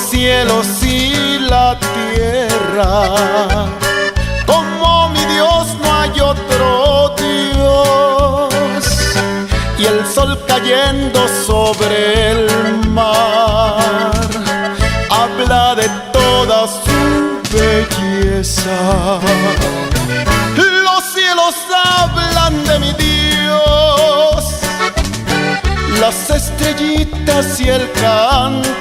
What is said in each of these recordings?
cielos y la tierra. Como mi Dios no hay otro Dios, y el sol cayendo sobre el mar habla de toda su belleza. Los cielos hablan de mi Dios, las estrellitas y el cantar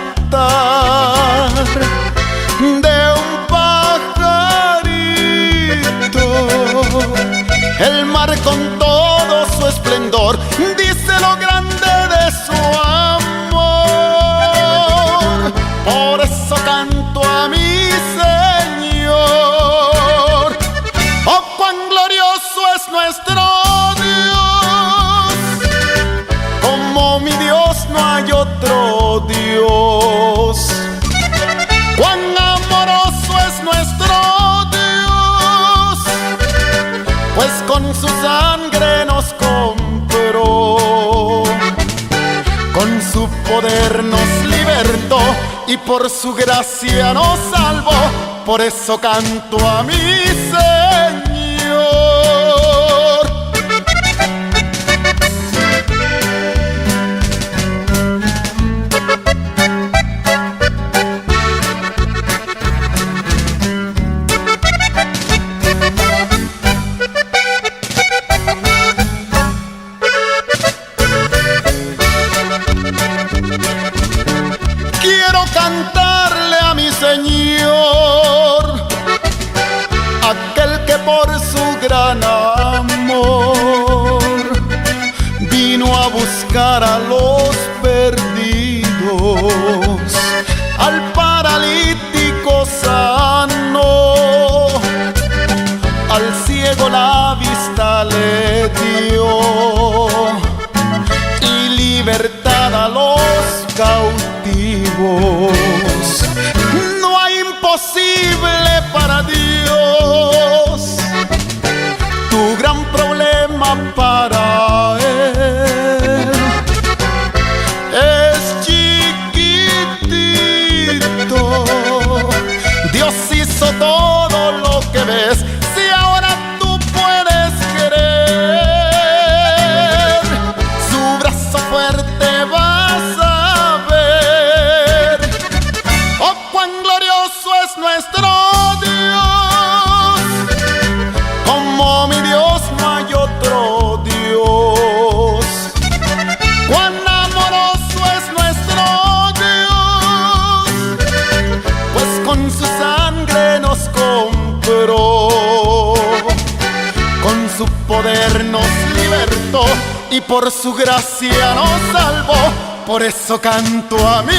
de un pajarito. El mar con todo su esplendor dice lo grande de su amor. Por eso canto a mi Señor. Oh, cuán glorioso es nuestro Dios. Como mi Dios no hay otro Dios. Cuán amoroso es nuestro Dios, pues con su sangre nos compró, con su poder nos libertó y por su gracia nos salvó. Por eso canto a mi Señor. Quiero cantarle a mi Señor, aquel que por su gran amor vino a buscar a los perdidos, al paralítico sanó, al ciego la vista le dio y libertad a los cautivos. No hay imposible para Dios, tu gran problema para Él es chiquitito. Dios hizo todo lo que ves, si ahora tú puedes querer, su brazo fuerte vas a ver. Oh, cuán glorioso es nuestro Dios, como mi Dios no hay otro Dios. Cuán amoroso es nuestro Dios, pues con su sangre nos compró, con su poder nos libertó y por su gracia nos salvó. Por eso canto a mi